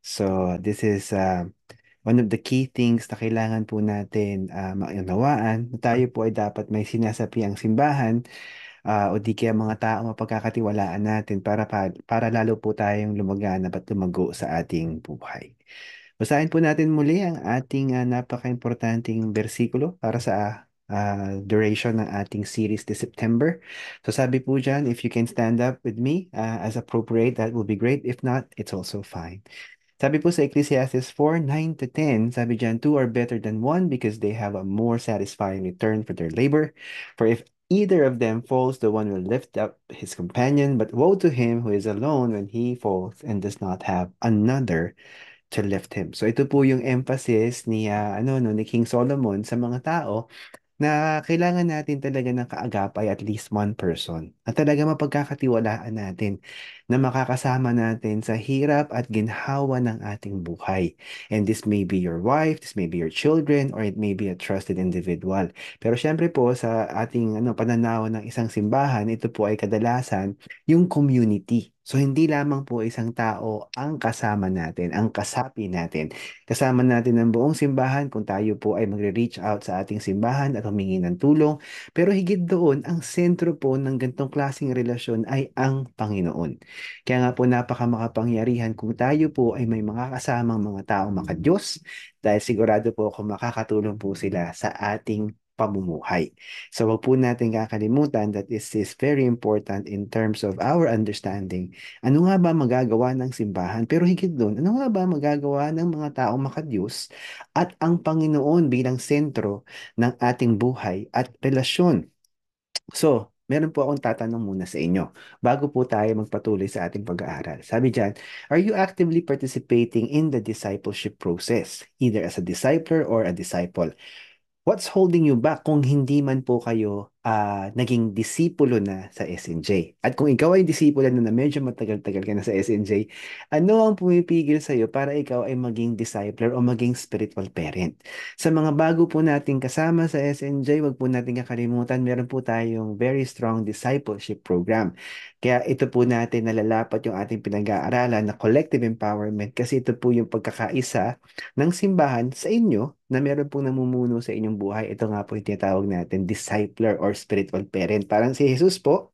So this is one of the key things na kailangan po natin maunawaan na tayo po ay dapat may sinasapi ang simbahan o di kaya mga tao mapagkakatiwalaan natin para lalo po tayong lumaganap at lumago sa ating buhay. Basahin po natin muli ang ating napaka-importanting bersikulo para sa duration ng ating series this September. So sabi po dyan, if you can stand up with me as appropriate, that will be great. If not, it's also fine. Sabi po sa Ecclesiastes 4:9 to 10, sabi dyan, two are better than one because they have a more satisfying return for their labor. For if either of them falls, the one will lift up his companion, but woe to him who is alone when he falls and does not have another to lift him. So ito po yung emphasis ni ni King Solomon sa mga tao na kailangan natin talaga ng kaagapay at least one person at talaga mapagkakatiwalaan natin na makakasama natin sa hirap at ginhawa ng ating buhay. And this may be your wife, this may be your children, or it may be a trusted individual. Pero syempre po sa ating pananaw ng isang simbahan, ito po ay kadalasan yung community. So hindi lamang po isang tao ang kasama natin, ang kasapi natin. Kasama natin ang buong simbahan kung tayo po ay magre-reach out sa ating simbahan at humingi ng tulong. Pero higit doon, ang sentro po ng ganitong klaseng relasyon ay ang Panginoon. Kaya nga po napakamakapangyarihan kung tayo po ay may mga kasamang mga taong makadiyos dahil sigurado po kung makakatulong po sila sa ating pamumuhay. So wag po natin kakalimutan that this is very important in terms of our understanding. Ano nga ba magagawa ng simbahan? Pero higit doon, ano nga ba magagawa ng mga taong makadiyos at ang Panginoon bilang sentro ng ating buhay at relasyon? So, meron po akong tatanong muna sa inyo bago po tayo magpatuloy sa ating pag-aaral. Sabi diyan, are you actively participating in the discipleship process, either as a discipler or a disciple? What's holding you back kung hindi man po kayo naging disipulo na sa SNJ? At kung ikaw ay disipulo na medyo matagal-tagal ka na sa SNJ, ano ang pumipigil sa iyo para ikaw ay maging discipler o maging spiritual parent? Sa mga bago po nating kasama sa SNJ, wag po nating kakalimutan, meron po tayong very strong discipleship program. Kaya ito po natin nalalapat yung ating pinag-aaralan na collective empowerment kasi ito po yung pagkakaisa ng simbahan sa inyo na meron pong namumuno sa inyong buhay. Ito nga po yung tinatawag natin discipler or spiritual parent. Parang si Jesus po,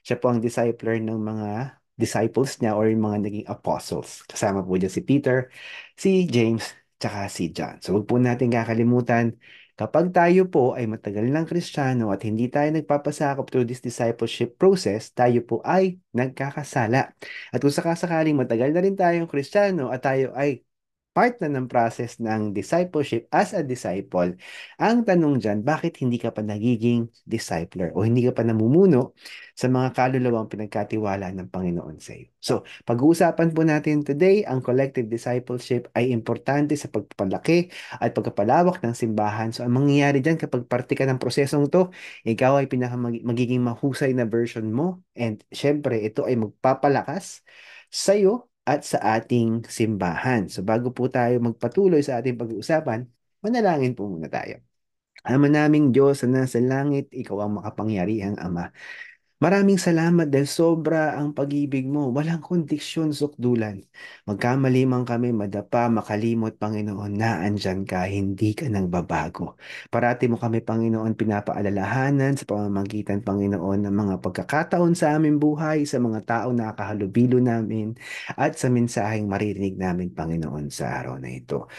siya po ang discipler ng mga disciples niya or yung mga naging apostles. Kasama po dyan si Peter, si James, tsaka si John. So huwag po natin kakalimutan, kapag tayo po ay matagal ng Kristiyano at hindi tayo nagpapasakop through this discipleship process, tayo po ay nagkakasala. At kung sakasakaling matagal na rin tayong Kristiyano at tayo ay part na ng process ng discipleship as a disciple, ang tanong dyan, bakit hindi ka pa nagiging discipler o hindi ka pa namumuno sa mga kalulawang pinagkatiwala ng Panginoon sa iyo? So, pag-uusapan po natin today, ang collective discipleship ay importante sa pagpapalaki at pagpapalawak ng simbahan. So, ang mangyayari dyan kapag parte ka ng prosesong to, ikaw ay magiging mahusay na version mo and syempre, ito ay magpapalakas sa iyo at sa ating simbahan. So bago po tayo magpatuloy sa ating pag-uusapan, manalangin po muna tayo. Ama naming Diyos na nasa langit, ikaw ang makapangyarihang Ama. Maraming salamat dahil sobra ang pag-ibig mo. Walang kondiksyon, sukdulan. Magkamali man kami, madapa, makalimot, Panginoon, na andyan ka, hindi ka nang babago. Parati mo kami, Panginoon, pinapaalalahanan sa pamamagitan, Panginoon, ng mga pagkakataon sa aming buhay, sa mga tao na nakahalubilo namin, at sa mensaheng maririnig namin, Panginoon, sa araw na ito.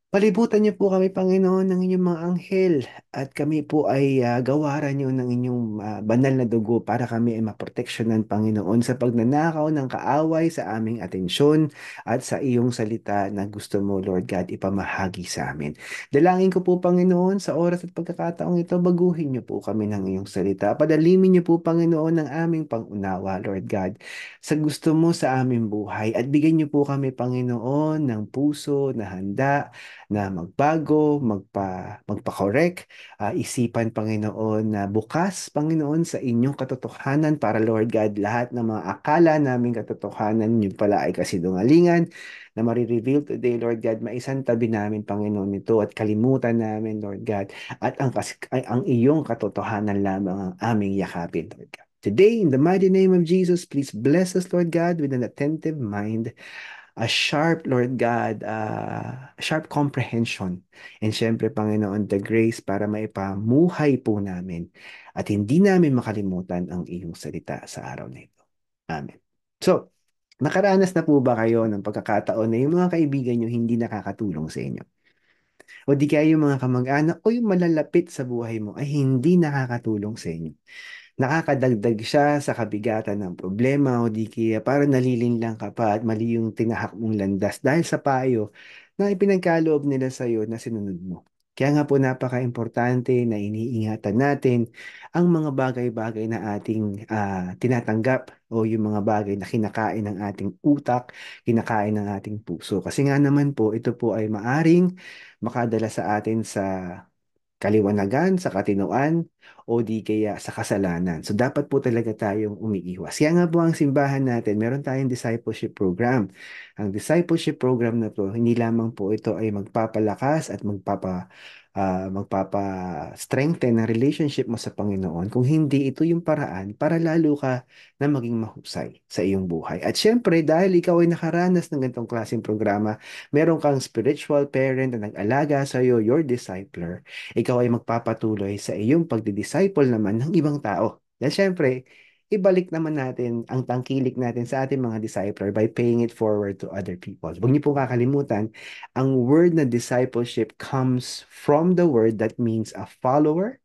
Palibutan niyo po kami, Panginoon, ng inyong mga anghel at kami po ay gawaran niyo ng inyong banal na dugo para kami ay maproteksyonan, Panginoon, sa pagnanakaw ng kaaway sa aming atensyon at sa iyong salita na gusto mo, Lord God, ipamahagi sa amin. Dalangin ko po, Panginoon, sa oras at pagkakataong ito, baguhin niyo po kami ng iyong salita. Padalimin niyo po, Panginoon, ng aming pangunawa, Lord God, sa gusto mo sa aming buhay at bigyan niyo po kami, Panginoon, ng puso na handa na magbago, magpa-correct, isipan, Panginoon, na bukas, Panginoon, sa inyong katotohanan para, Lord God, lahat ng mga akala naming katotohanan, yun pala ay kasinungalingan na marireveal today, Lord God, maisantabi namin, Panginoon, nito at kalimutan namin, Lord God, at ang iyong katotohanan lamang ang aming yakapin, Lord God. Today, in the mighty name of Jesus, please bless us, Lord God, with an attentive mind. a sharp, Lord God, sharp comprehension. And syempre, Panginoon, the grace para maipamuhay po namin at hindi namin makalimutan ang iyong salita sa araw na ito. Amen. So, nakaranas na po ba kayo ng pagkakataon na yung mga kaibigan nyo hindi nakakatulong sa inyo? O di kaya yung mga kamag-anak o yung malalapit sa buhay mo ay hindi nakakatulong sa inyo? Nakakadagdag siya sa kabigatan ng problema o di kaya parang nalilinlang ka pa at mali yung tinahak mong landas dahil sa payo na ipinagkaloob nila sa iyo na sinunod mo. Kaya nga po napaka-importante na iniingatan natin ang mga bagay-bagay na ating tinatanggap o yung mga bagay na kinakain ng ating utak, kinakain ng ating puso. Kasi nga naman po, ito po ay maaring makadala sa atin sa kaliwanagan, sa katinoan, o di kaya sa kasalanan. So, dapat po talaga tayong umiiwas. Kaya nga po ang simbahan natin, meron tayong discipleship program. Ang discipleship program na to, hindi lamang po ito ay magpapalakas at magpapa-strengthen ng relationship mo sa Panginoon. Kung hindi, ito yung paraan para lalo ka na maging mahusay sa iyong buhay. At syempre, dahil ikaw ay nakaranas ng ganitong klaseng programa, meron kang spiritual parent na nag-alaga sa iyo, your discipler, ikaw ay magpapatuloy sa iyong pagdi-disciple naman ng ibang tao. Dahil syempre, ibalik naman natin ang tangkilik natin sa ating mga discipler by paying it forward to other people. Huwag niyo pong kakalimutan, ang word na discipleship comes from the word that means a follower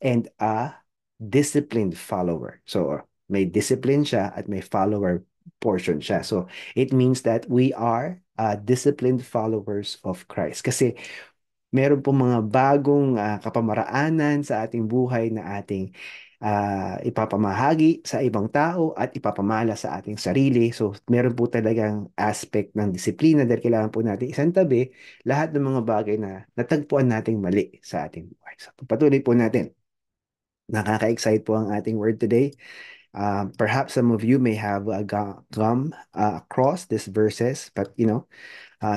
and a disciplined follower. So, may discipline siya at may follower portion siya. So, it means that we are disciplined followers of Christ. Kasi meron po mga bagong kapamaraanan sa ating buhay na ating ipapamahagi sa ibang tao at ipapamala sa ating sarili. So, meron po talagang aspect ng disiplina dahil kailangan po natin isang tabi lahat ng mga bagay na natagpuan nating mali sa ating buhay. So, patuloy po natin. Nakaka-excite po ang ating word today. Perhaps some of you may have come across these verses, but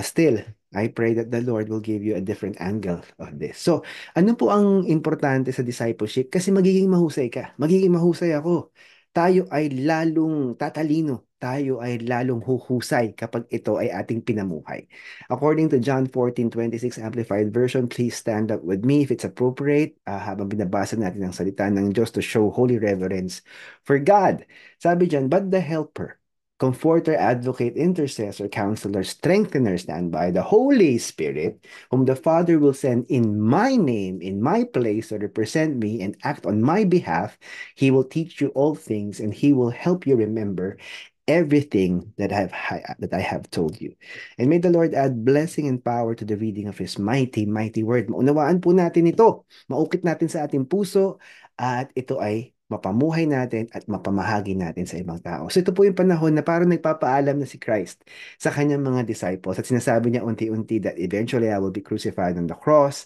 still, I pray that the Lord will give you a different angle of this. So, ano po ang importante sa discipleship? Kasi magiging mahusay ka. Magiging mahusay ako. Tayo ay lalong tatalino. Tayo ay lalong huhusay kapag ito ay ating pinamuhay. According to John 14:26 Amplified Version, please stand up with me if it's appropriate habang binabasa natin ang salita ng Diyos to show holy reverence for God. Sabi dyan, but the helper, Comforter, Advocate, Intercessor, Counselor, Strengthener, stand by the Holy Spirit, whom the Father will send in my name, in my place, to represent me and act on my behalf. He will teach you all things, and He will help you remember everything that I have told you. And may the Lord add blessing and power to the reading of His mighty, mighty word. Maunawaan po natin ito. Maukit natin sa ating puso at ito ay mapamuhay natin at mapamahagi natin sa ibang tao. So ito po yung panahon na parang nagpapaalam na si Christ sa kanyang mga disciples at sinasabi niya unti-unti that eventually I will be crucified on the cross.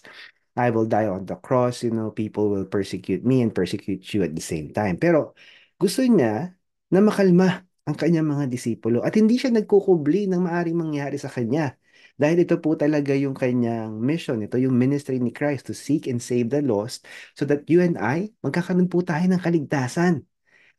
I will die on the cross. People will persecute me and persecute you at the same time. Pero gusto niya na makalma ang kanyang mga disipulo at hindi siya nagkukubli ng maaring mangyari sa kanya. Dahil ito po talaga yung kanyang mission. Ito yung ministry ni Christ to seek and save the lost so that you and I, magkakaroon po tayo ng kaligtasan.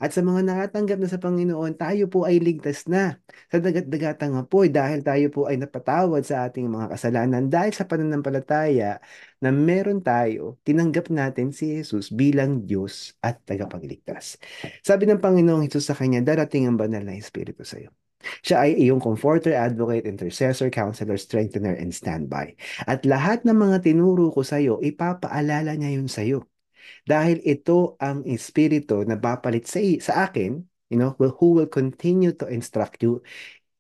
At sa mga nakatanggap na sa Panginoon, tayo po ay ligtas na. Sa dagat-dagatan nga po, dahil tayo po ay napatawad sa ating mga kasalanan dahil sa pananampalataya na meron tayo, tinanggap natin si Jesus bilang Diyos at tagapagligtas. Sabi ng Panginoong Jesus sa kanya, darating ang banal na Espiritu sa iyo. Siya ay iyong comforter, advocate, intercessor, counselor, strengthener, and standby. At lahat ng mga tinuro ko sa iyo, ipapaalala niya yun sa iyo. Dahil ito ang espiritu na bapalit sa akin, who will continue to instruct you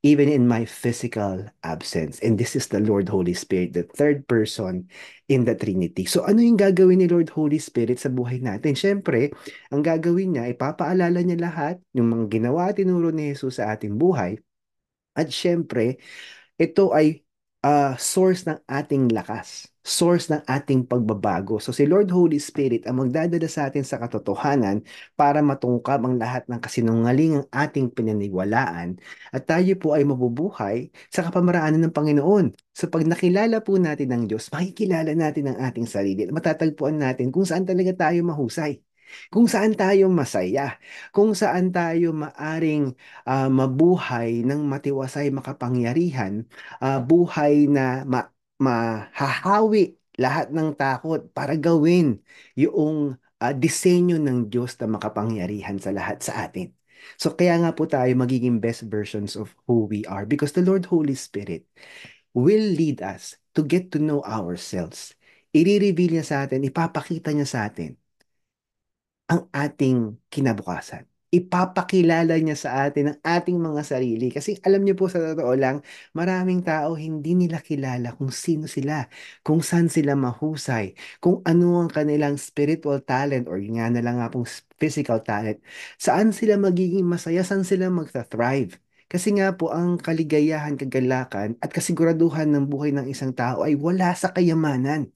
even in my physical absence. And this is the Lord Holy Spirit, the third person in the Trinity. So ano yung gagawin ni Lord Holy Spirit sa buhay natin? Siyempre, ang gagawin niya, ipapaalala niya lahat yung mga ginawa at tinuro ni Jesus sa ating buhay. At siyempre, ito ay source ng ating lakas, source ng ating pagbabago. So si Lord Holy Spirit ang magdadala sa atin sa katotohanan para matungkab ang lahat ng kasinungalingang ating pinaniwalaan at tayo po ay mabubuhay sa kapamaraanan ng Panginoon. So pag nakilala po natin ang Diyos, makikilala natin ang ating sarili at matatagpuan natin kung saan talaga tayo mahusay. Kung saan tayo masaya, kung saan tayo maaring mabuhay ng matiwasay makapangyarihan, buhay na mahahawi lahat ng takot para gawin yung disenyo ng Diyos na makapangyarihan sa lahat sa atin. So kaya nga po tayo magiging best versions of who we are because the Lord Holy Spirit will lead us to get to know ourselves. I-reveal niya sa atin, ipapakita niya sa atin ang ating kinabukasan. Ipapakilala niya sa atin ang ating mga sarili. Kasi alam niyo po sa totoo lang, maraming tao hindi nila kilala kung sino sila, kung saan sila mahusay, kung ano ang kanilang spiritual talent or yun nga na lang nga pong physical talent. Saan sila magiging masaya, saan sila magta-thrive. Kasi nga po ang kaligayahan, kagalakan at kasiguraduhan ng buhay ng isang tao ay wala sa kayamanan.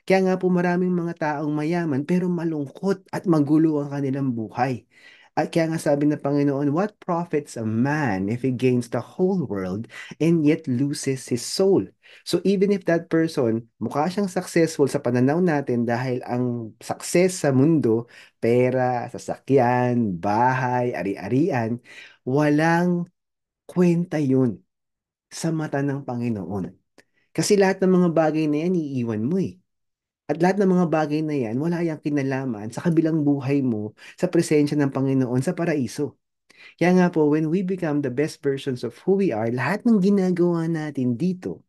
Kaya nga po maraming mga taong mayaman pero malungkot at magulo ang kanilang buhay. At kaya nga sabi ng Panginoon, what profits a man if he gains the whole world and yet loses his soul? So even if that person, mukha siyang successful sa pananaw natin dahil ang success sa mundo, pera, sasakyan, bahay, ari-arian, walang kwenta yun sa mata ng Panginoon. Kasi lahat ng mga bagay na yan, iiwan mo eh. At lahat ng mga bagay na yan, wala yang kinalaman sa kabilang buhay mo sa presensya ng Panginoon sa paraiso. Kaya nga po, when we become the best versions of who we are, lahat ng ginagawa natin dito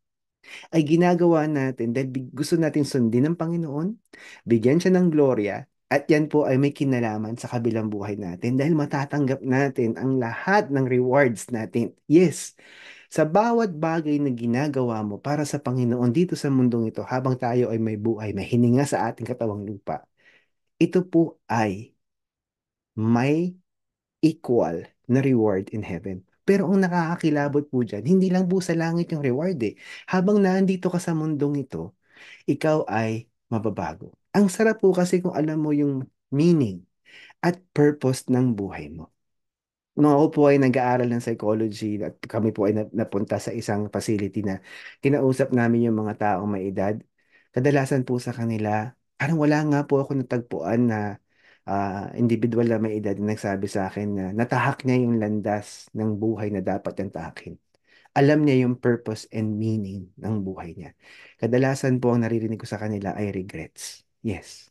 ay ginagawa natin dahil gusto natin sundin ng Panginoon, bigyan siya ng gloria, at yan po ay may kinalaman sa kabilang buhay natin dahil matatanggap natin ang lahat ng rewards natin. Yes, sa bawat bagay na ginagawa mo para sa Panginoon dito sa mundong ito habang tayo ay may buhay, may hininga sa ating katawang lupa, ito po ay may equal na reward in heaven. Pero ang nakakakilabot po dyan, hindi lang po sa langit yung reward eh. Habang nandito ka sa mundong ito, ikaw ay mababago. Ang sarap po kasi kung alam mo yung meaning at purpose ng buhay mo. Nung ako po ay nag-aaral ng psychology at kami po ay napunta sa isang facility na kinausap namin yung mga taong may edad, kadalasan po sa kanila, parang wala nga po ako natagpuan na individual na may edad na nagsabi sa akin na natahak niya yung landas ng buhay na dapat niyang tahakin. Alam niya yung purpose and meaning ng buhay niya. Kadalasan po ang naririnig ko sa kanila ay regrets. Yes,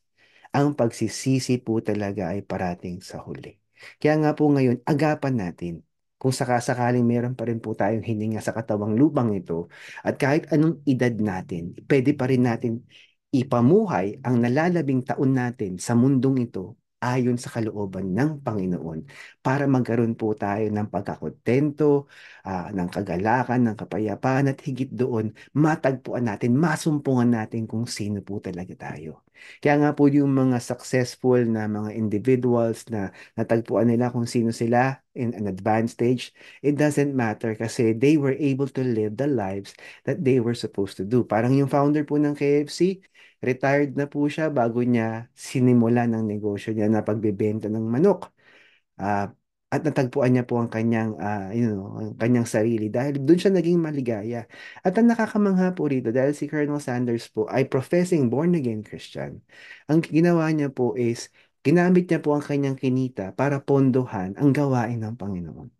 ang pagsisisi po talaga ay parating sa huli. Kaya nga po ngayon, agapan natin. Kung sakasakaling meron pa rin po tayong hininga sa katawang lupang ito, at kahit anong edad natin, pwede pa rin natin ipamuhay ang nalalabing taon natin sa mundong ito ayon sa kalooban ng Panginoon para magkaroon po tayo ng pagkakontento, ng kagalakan, ng kapayapaan at higit doon, matagpuan natin, masumpungan natin kung sino po talaga tayo. Kaya nga po yung mga successful na mga individuals na natagpuan nila kung sino sila in an advanced stage, it doesn't matter kasi they were able to live the lives that they were supposed to do. Parang yung founder po ng KFC, retired na po siya bago niya sinimula ng negosyo niya na pagbebenta ng manok. Ah, at natagpuan niya po ang kanyang, ang kanyang sarili dahil doon siya naging maligaya. At ang nakakamangha po rito dahil si Colonel Sanders po ay professing born-again Christian. Ang ginawa niya po is, ginamit niya po ang kanyang kinita para pondohan ang gawain ng Panginoon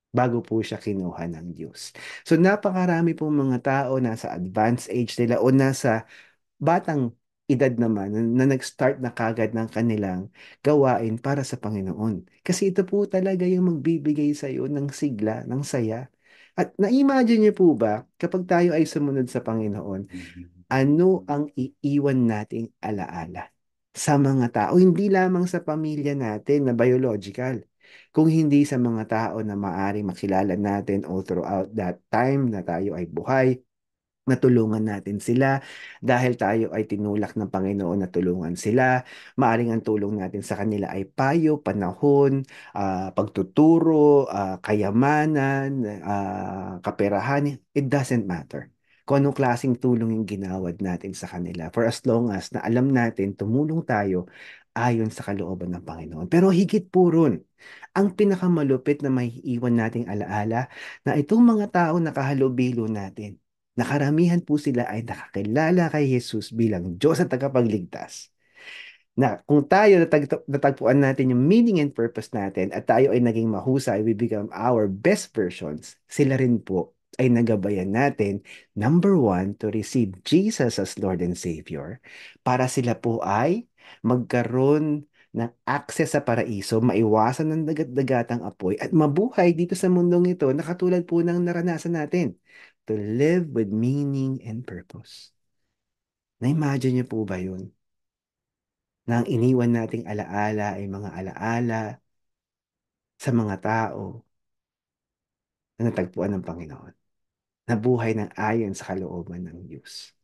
bago po siya kinuha ng Diyos. So napakarami pong mga tao nasa advanced age nila o nasa batang edad naman na nag-start na kagad ng kanilang gawain para sa Panginoon. Kasi ito po talaga yung magbibigay sa iyo ng sigla, ng saya. At na-imagine niyo po ba, kapag tayo ay sumunod sa Panginoon, ano ang iiwan nating alaala sa mga tao, hindi lamang sa pamilya natin na biological, kung hindi sa mga tao na maaring makilala natin all throughout that time na tayo ay buhay, natulungan natin sila dahil tayo ay tinulak ng Panginoon na tulungan sila. Maaring ang tulong natin sa kanila ay payo, panahon, pagtuturo, kayamanan, kaperahan. It doesn't matter kung anong klaseng tulong yung ginawad natin sa kanila for as long as na alam natin tumulong tayo ayon sa kalooban ng Panginoon. Pero higit po ron, ang pinakamalupit na may iwan nating alaala na itong mga tao nakahalubilo natin, nakaramihan po sila ay nakakilala kay Jesus bilang Diyos at tagapagligtas. Na kung tayo natagpuan natin yung meaning and purpose natin at tayo ay naging mahusay, we become our best versions, sila rin po ay nagabayan natin, number one, to receive Jesus as Lord and Savior, para sila po ay magkaroon ng access sa paraiso, maiwasan ng dagat-dagatang apoy, at mabuhay dito sa mundong ito na katulad po ng naranasan natin, to live with meaning and purpose. Na-imagine niyo po ba yun? Na ang iniwan nating alaala ay mga alaala sa mga tao na natagpuan ng Panginoon, na buhay ng ayon sa kalooban ng Diyos.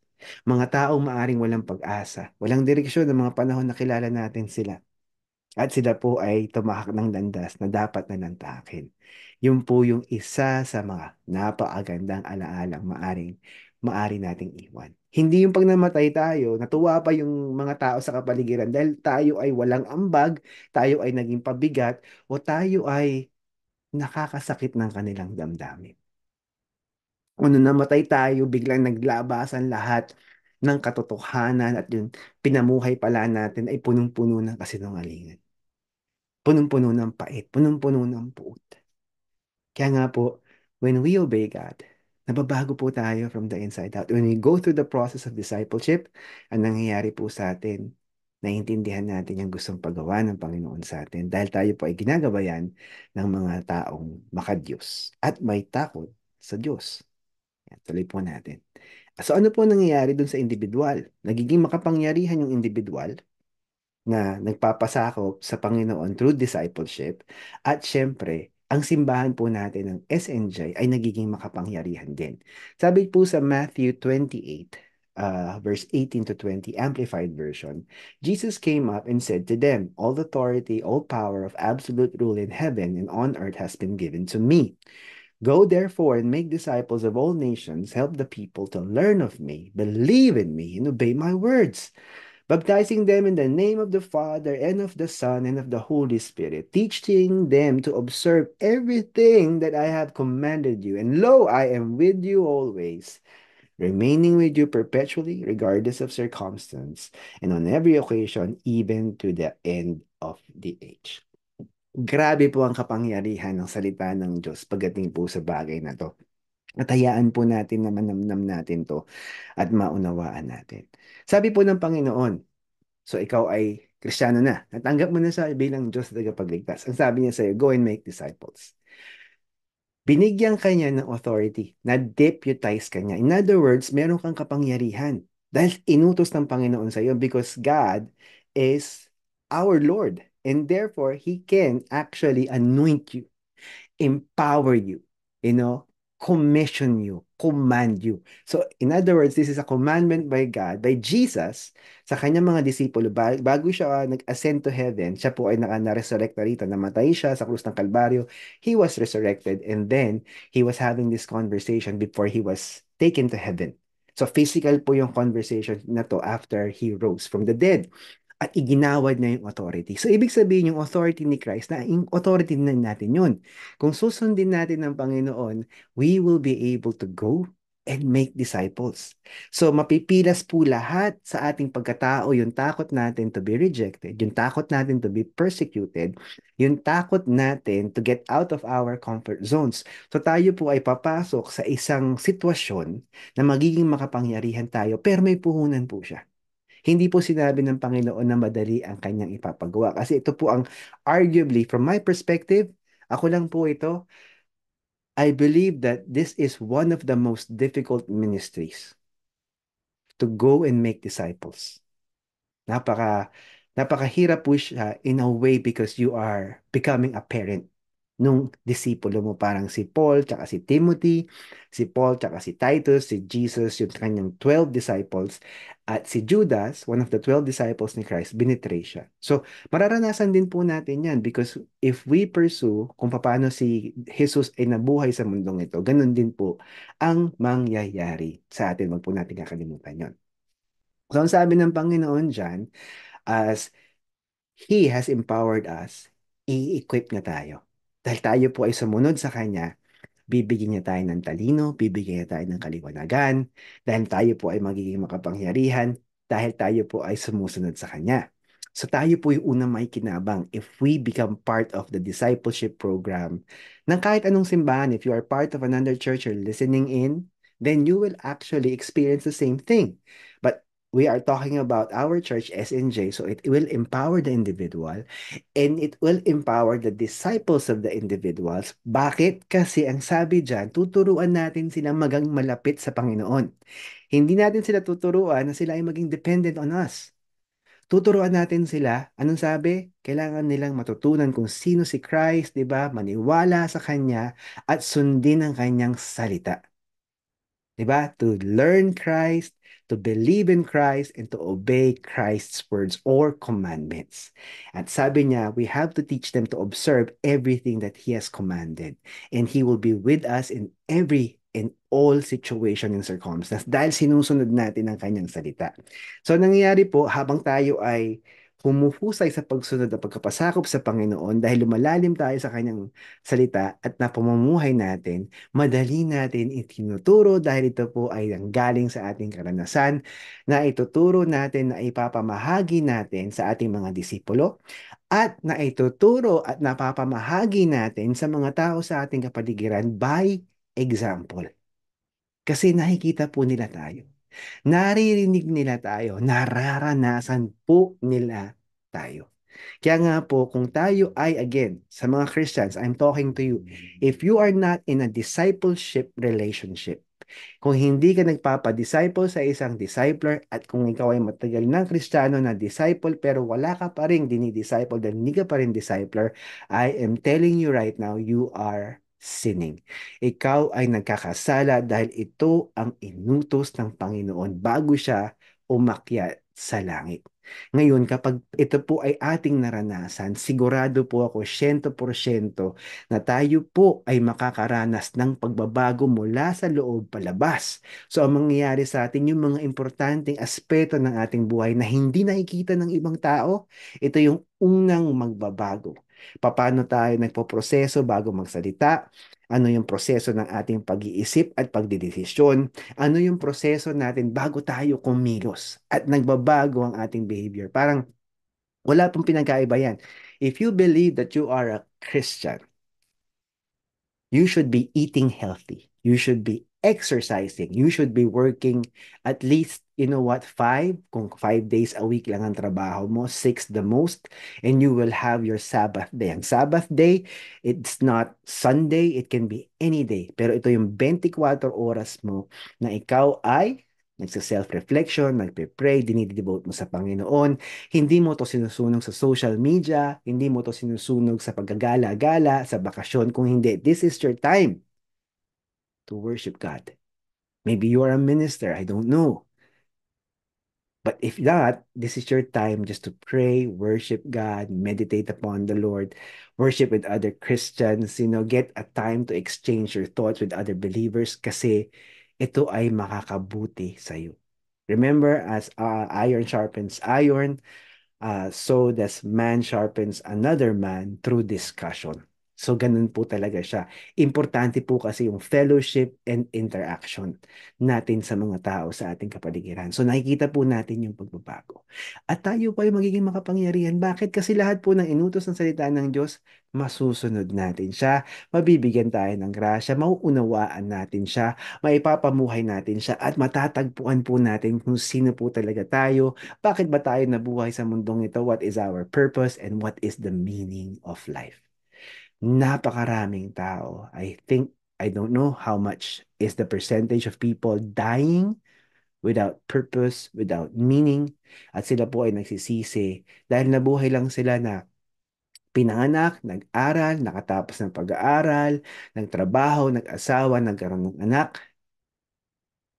Mga taong maaring walang pag-asa, walang direksyon ng mga panahon na kilala natin sila. At sila po ay tumahak ng landas na dapat na lantakin. Yun po yung isa sa mga napakagandang alaalang maari nating iwan. Hindi yung pag namatay tayo, natuwa pa yung mga tao sa kapaligiran dahil tayo ay walang ambag, tayo ay naging pabigat, o tayo ay nakakasakit ng kanilang damdamin. O nung namatay tayo, biglang naglabasan lahat ng katotohanan at yung pinamuhay pala natin ay punong-puno ng kasinungalingan. Punong-puno ng pait, punong-puno ng puot. Kaya nga po, when we obey God, nababago po tayo from the inside out. When we go through the process of discipleship, ang nangyayari po sa atin, naiintindihan natin yung gustong paggawa ng Panginoon sa atin dahil tayo po ay ginagabayan ng mga taong makadiyos at may takot sa Diyos. Yan, tuloy po natin. So ano po nangyayari dun sa individual? Nagiging makapangyarihan yung individual na nagpapasakop sa Panginoon through discipleship. At syempre, ang simbahan po natin ng SNJ ay nagiging makapangyarihan din. Sabi po sa Matthew 28, verse 18 to 20, Amplified Version, Jesus came up and said to them, all authority, all power of absolute rule in heaven and on earth has been given to me. Go therefore and make disciples of all nations, help the people to learn of me, believe in me, and obey my words, baptizing them in the name of the Father and of the Son and of the Holy Spirit, teaching them to observe everything that I have commanded you. And lo, I am with you always, remaining with you perpetually, regardless of circumstance, and on every occasion, even to the end of the age. Grabe po ang kapangyarihan ng salita ng Diyos pagdating po sa bagay na to. At hayaan po natin na manamnam natin to at maunawaan natin. Sabi po ng Panginoon, so ikaw ay Kristiyano na, natanggap mo na siya bilang Diyos na tagapagligtas. Ang sabi niya sa'yo, go and make disciples. Binigyan ka niya ng authority, na-deputize ka niya. In other words, meron kang kapangyarihan. Dahil inutos ng Panginoon sa iyo because God is our Lord. And therefore, He can actually anoint you, empower you, you know, commission you, command you. So, in other words, this is a commandment by God, by Jesus, sa kanyang mga disipulo. Bago siya nag-ascend to heaven, siya po ay na-resurrect na rito. Namatay siya sa krus ng Kalbaryo. He was resurrected and then he was having this conversation before he was taken to heaven. So, physical po yung conversation na to after he rose from the dead at iginawad na yung authority. So, ibig sabihin yung authority ni Christ, na yung authority na natin yun. Kung susundin natin ng Panginoon, we will be able to go and make disciples. So, mapipilas po lahat sa ating pagkatao, yung takot natin to be rejected, yung takot natin to be persecuted, yung takot natin to get out of our comfort zones. So, tayo po ay papasok sa isang sitwasyon na magiging makapangyarihan tayo, pero may puhunan po siya. Hindi po sinabi ng Panginoon na madali ang kanyang ipapagawa. Kasi ito po ang arguably, from my perspective, ako lang po ito, I believe that this is one of the most difficult ministries to go and make disciples. Napaka, napakahirap po siya in a way because you are becoming a parent nung disipulo mo, parang si Paul, tsaka si Timothy, si Paul, tsaka si Titus, si Jesus, yung kanyang 12 disciples, at si Judas, one of the 12 disciples ni Christ, binitray siya. So, mararanasan din po natin yan because if we pursue kung paano si Jesus ay nabuhay sa mundong ito, ganun din po ang mangyayari sa atin. Wag po natin kakalimutan yon. So, ang sabi ng Panginoon dyan, as He has empowered us, i-equip na tayo. Dahil tayo po ay sumunod sa Kanya, bibigyan niya tayo ng talino, bibigyan niya tayo ng kaliwanagan, dahil tayo po ay magiging makapangyarihan, dahil tayo po ay sumusunod sa Kanya. So tayo po yung unang makikinabang if we become part of the discipleship program ng kahit anong simbahan. If you are part of another church or listening in, then you will actually experience the same thing. But we are talking about our church, SNJ, so it will empower the individual and it will empower the disciples of the individuals. Bakit? Kasi ang sabi dyan, tuturuan natin silang magang malapit sa Panginoon. Hindi natin sila tuturuan na sila ay maging dependent on us. Tuturuan natin sila, anong sabi? Kailangan nilang matutunan kung sino si Christ, di ba? Maniwala sa Kanya at sundin ang Kanyang salita. 'Di ba? To learn Christ, to believe in Christ, and to obey Christ's words or commandments. At sabi niya, we have to teach them to observe everything that He has commanded. And He will be with us in all situation and circumstance dahil sinusunod natin ang kanyang salita. So nangyayari po habang tayo ay humuhusay sa pagsunod at pagkapasakop sa Panginoon dahil lumalalim tayo sa kanyang salita at napamumuhay natin, madali natin itinuturo dahil ito po ay nanggaling sa ating karanasan na ituturo natin na ipapamahagi natin sa ating mga disipulo at na ituturo at napapamahagi natin sa mga tao sa ating kapaligiran by example. Kasi nakikita po nila tayo. Naririnig nila tayo. Nararanasan po nila tayo. Kaya nga po, kung tayo ay, again, sa mga Christians, I'm talking to you, if you are not in a discipleship relationship, kung hindi ka nagpapadisciple sa isang discipler at kung ikaw ay matagal ng Kristiyano na disciple pero wala ka pa rin dinidisciple dahil hindi ka pa rin discipler, I am telling you right now, you are sinning. Ikaw ay nagkakasala dahil ito ang inutos ng Panginoon bago siya umakyat sa langit. Ngayon, kapag ito po ay ating naranasan, sigurado po ako 100% na tayo po ay makakaranas ng pagbabago mula sa loob palabas. So, ang mangyayari sa atin, yung mga importanteng aspeto ng ating buhay na hindi nakikita ng ibang tao, ito yung unang magbabago. Paano tayo nagpoproseso bago magsalita? Ano yung proseso ng ating pag-iisip at pagdidesisyon? Ano yung proseso natin bago tayo kumilos at nagbabago ang ating behavior? Parang wala pong pinagkaiba yan. If you believe that you are a Christian, you should be eating healthy. You should be exercising. You should be working at least, you know what, kung 5 days a week lang ang trabaho mo, 6 the most, and you will have your Sabbath day. Ang Sabbath day, it's not Sunday, it can be any day. Pero ito yung 24 oras mo na ikaw ay nagsa-self-reflection, nagpe-pray, dinidevote mo sa Panginoon. Hindi mo to sinusunog sa social media, hindi mo to sinusunog sa paggagala-gala, sa bakasyon. Kung hindi, this is your time to worship God. Maybe you are a minister, I don't know. But if not, this is your time just to pray, worship God, meditate upon the Lord, worship with other Christians, get a time to exchange your thoughts with other believers kasi ito ay makakabuti sa iyo. Remember, as iron sharpens iron, so does man sharpens another man through discussion. So, ganun po talaga siya. Importante po kasi yung fellowship and interaction natin sa mga tao sa ating kapaligiran. So, nakikita po natin yung pagbabago. At tayo pa yung magiging makapangyarihan. Bakit? Kasi lahat po ng inutos ng salita ng Diyos, masusunod natin siya. Mabibigyan tayo ng grasya, mauunawaan natin siya, maipapamuhay natin siya, at matatagpuan po natin kung sino po talaga tayo. Bakit ba tayo nabuhay sa mundong ito? What is our purpose and what is the meaning of life? Napakaraming tao. I don't know how much is the percentage of people dying without purpose, without meaning, at sila po ay nagsisisi dahil nabuhay lang sila na pinanganak, nag-aral, nakatapos ng pag-aaral, nagtrabaho, nag-asawa, nagkaroon ng anak,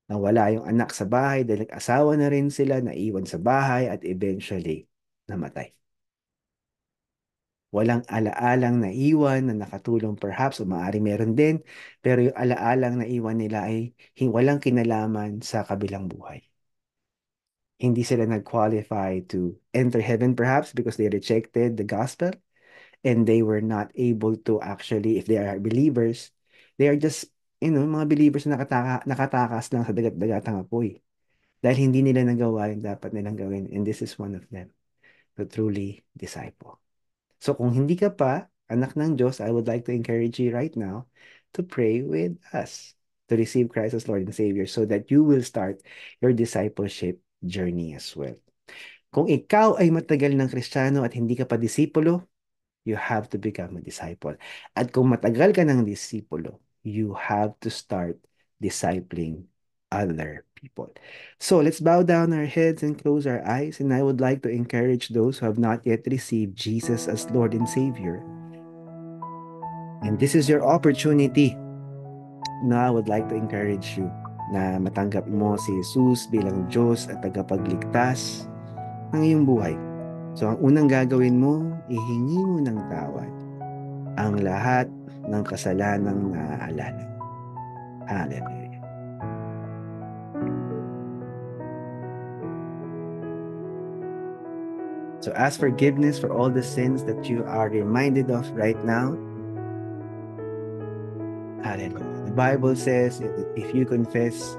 nawala yung anak sa bahay dahil nag-asawa na rin sila, naiwan sa bahay at eventually namatay. Walang alaalang naiwan na nakatulong perhaps o maaari meron din, pero yung alaalang naiwan nila ay walang kinalaman sa kabilang buhay. Hindi sila nag-qualify to enter heaven perhaps because they rejected the gospel and they were not able to actually, if they are believers, they are just, mga believers na nakatakas lang sa dagat-dagatang apoy. Dahil hindi nila nagawa yung dapat nilang gawin and this is one of them. to truly disciple. So kung hindi ka pa anak ng Diyos, I would like to encourage you right now to pray with us to receive Christ as Lord and Savior so that you will start your discipleship journey as well. Kung ikaw ay matagal ng Kristiyano at hindi ka pa disipulo, you have to become a disciple. At kung matagal ka ng disipulo, you have to start discipling other people. So let's bow down our heads and close our eyes, and I would like to encourage those who have not yet received Jesus as Lord and Savior. And this is your opportunity. Now I would like to encourage you na matanggap mo si Jesus bilang Diyos at tagapagligtas ng iyong buhay. So ang unang gagawin mo, ihingi mo ng tawad ang lahat ng kasalanang naaalala. Hallelujah. So ask forgiveness for all the sins that you are reminded of right now. Hallelujah. The Bible says if you confess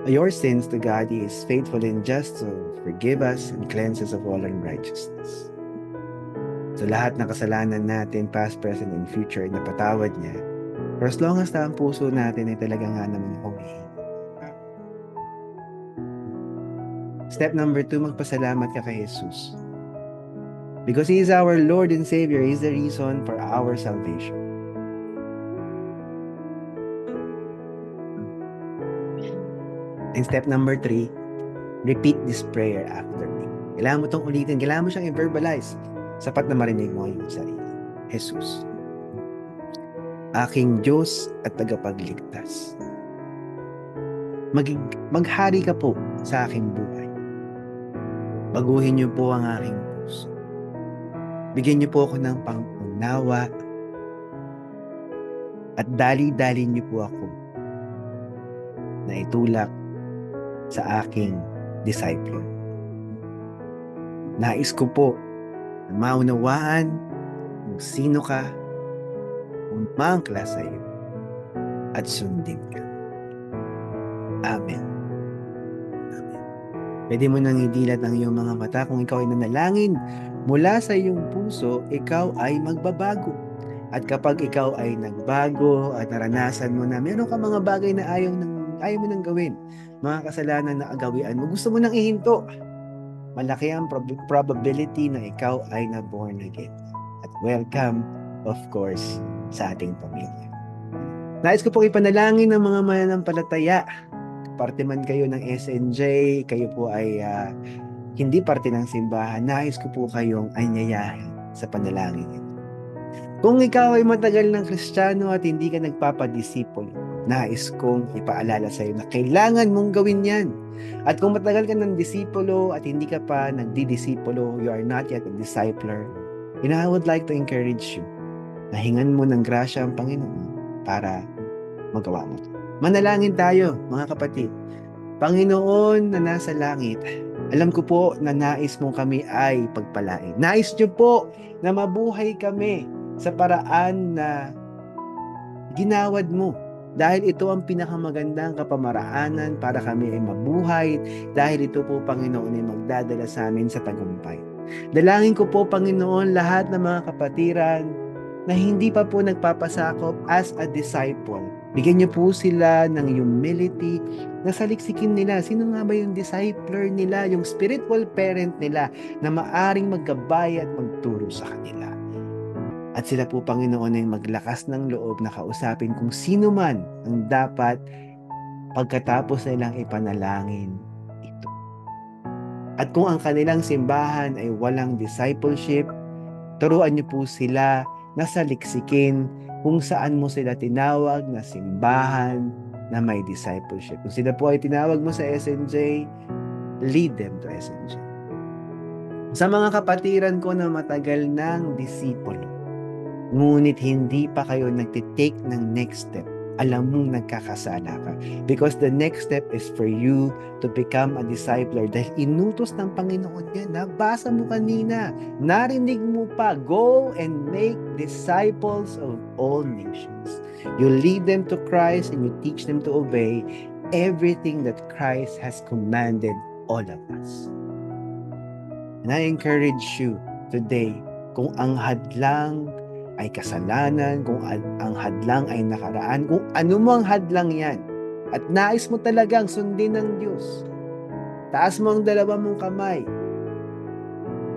your sins to God, He is faithful and just to forgive us and cleanse us of all unrighteousness. So lahat ng kasalanan natin, past, present, and future, ay napatawad niya. For as long as na ang puso natin ay talaga nga naman humihingi. Step number 2, magpasalamat ka kay Jesus. Because He is our Lord and Savior, He is the reason for our salvation. And step number 3, repeat this prayer after me. Kailangan mo itong ulitin, kailangan mo siyang i-verbalize. Sapat na marinig mo yung sarili. Jesus, aking Diyos at tagapagligtas. Maghari ka po sa aking buhay. Baguhin niyo po ang aking puso. Bigyan niyo po ako ng pangunawa at dali-dali niyo po ako na itulak sa aking disciple. Nais ko po na maunawaan kung sino ka, umangkla sa iyo, at sundin ka. Amen. Amen. Pwede mo nang idilat ang iyong mga mata. Kung ikaw ay nanalangin mula sa iyong puso, ikaw ay magbabago. At kapag ikaw ay nagbago at naranasan mo na meron ka mga bagay na ayaw mo nang gawin, mga kasalanan na agawian mo, gusto mo nang ihinto, malaki ang probability na ikaw ay na-born again. At welcome, of course, sa ating pamilya. Nais ko pong ipanalangin ng mga mananampalataya. Parte man kayo ng SNJ, kayo po ay hindi parte ng simbahan, nais ko po kayong anyayahin sa panalangin ito. Kung ikaw ay matagal ng Kristiyano at hindi ka nagpapadisipulo, nais kong ipaalala sa iyo na kailangan mong gawin yan. At kung matagal ka ng disipulo at hindi ka pa nagdidisipulo, you are not yet a discipler, and I would like to encourage you na hingan mo ng grasya ang Panginoon para magawa mo. Manalangin tayo, mga kapatid. Panginoon na nasa langit, alam ko po na nais mong kami ay pagpalain. Nais niyo po na mabuhay kami sa paraan na ginawad mo. Dahil ito ang pinakamagandang kapamaraanan para kami ay mabuhay. Dahil ito po, Panginoon, ay magdadala sa amin sa tagumpay. Dalangin ko po, Panginoon, lahat ng mga kapatiran na hindi pa po nagpapasakop as a disciple. Bigyan niyo po sila ng humility na saliksikin nila. Sino nga ba yung discipler nila, yung spiritual parent nila na maaring maggabay at magturo sa kanila. At sila po, Panginoon, ay maglakas ng loob na kausapin kung sino man ang dapat pagkatapos nilang ipanalangin ito. At kung ang kanilang simbahan ay walang discipleship, turuan niyo po sila na saliksikin kung saan mo sila tinawag na simbahan na may discipleship. Kung sila po ay tinawag mo sa SNJ, lead them to SNJ. Sa mga kapatiran ko na matagal ng disipulo, ngunit hindi pa kayo nagtitake ng next step, alam mong nagkakasala ka. Because the next step is for you to become a discipler. Dahil inutos ng Panginoon yan. Nabasa mo kanina. Narinig mo pa. Go and make disciples of all nations. You lead them to Christ and you teach them to obey everything that Christ has commanded all of us. And I encourage you today, kung ang hadlang ay kasalanan, kung ang hadlang ay nakaraan, kung ano mo ang hadlang yan, at nais mo talagang sundin ng Diyos, taas mo ang dalawa mong kamay,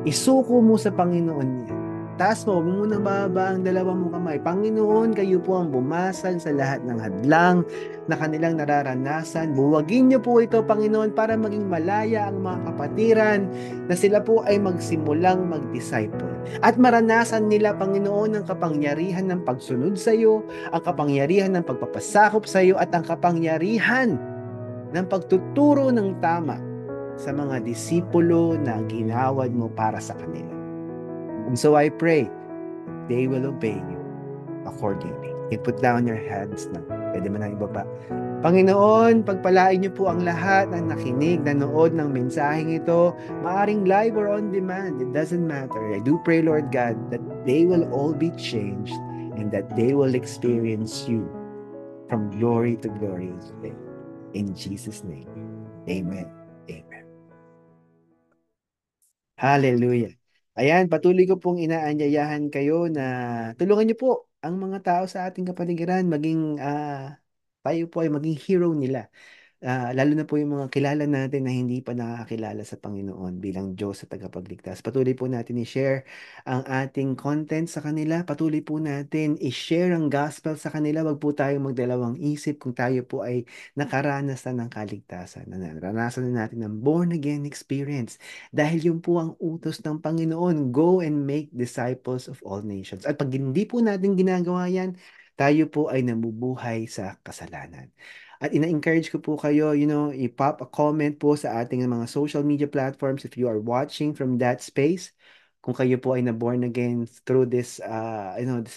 isuko mo sa Panginoon yan. Taas mo, huwag mo munang bababa ang dalawa mong kamay. Panginoon, kayo po ang bumasag sa lahat ng hadlang na kanilang nararanasan. Buwagin niyo po ito, Panginoon, para maging malaya ang mga kapatiran na sila po ay magsimulang mag-disciple. At maranasan nila, Panginoon, ang kapangyarihan ng pagsunod sa iyo, ang kapangyarihan ng pagpapasakop sa iyo, at ang kapangyarihan ng pagtuturo ng tama sa mga disipulo na ginawad mo para sa kanila. And so I pray they will obey you accordingly. You put down your hands na. Pwede mo na ibaba. Panginoon, pagpalain niyo po ang lahat ng nakinig, nanood ng mensaheng ito, maaring live or on demand, it doesn't matter. I do pray, Lord God, that they will all be changed and that they will experience you from glory to glory today. In Jesus' name, amen. Amen. Hallelujah. Ayan, patuloy ko pong inaanyayahan kayo na tulungan niyo po ang mga tao sa ating kapaligiran maging tayo po ay maging hero nila. Lalo na po yung mga kilala natin na hindi pa nakakilala sa Panginoon bilang Diyos sa tagapagligtas. Patuloy po natin i-share ang ating content sa kanila. Patuloy po natin i-share ang gospel sa kanila. Wag po tayong magdalawang isip kung tayo po ay nakaranas na ng kaligtasan. Naranasan na natin ang born again experience. Dahil yun po ang utos ng Panginoon. Go and make disciples of all nations. At pag hindi po natin ginagawa yan, tayo po ay nabubuhay sa kasalanan. At ina-encourage ko po kayo, i-pop a comment po sa ating mga social media platforms if you are watching from that space. Kung kayo po ay na-born again through this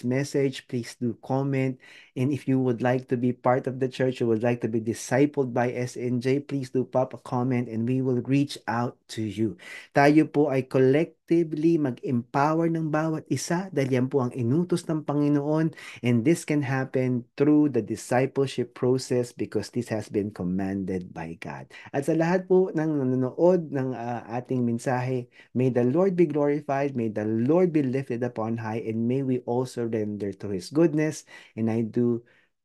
message, please do comment. And if you would like to be part of the church, you would like to be discipled by SNJ, please do pop a comment and we will reach out to you. Tayo po ay collectively mag-empower ng bawat isa dahil yan po ang inutos ng Panginoon. And this can happen through the discipleship process because this has been commanded by God. At sa lahat po ng nanonood ng ating mensahe, may the Lord be glorified, may the Lord be lifted upon high, and may we also render to His goodness. And I do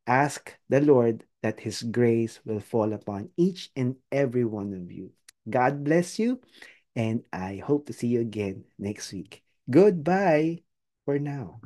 ask the Lord that His grace will fall upon each and every one of you. God bless you, and I hope to see you again next week. Goodbye for now.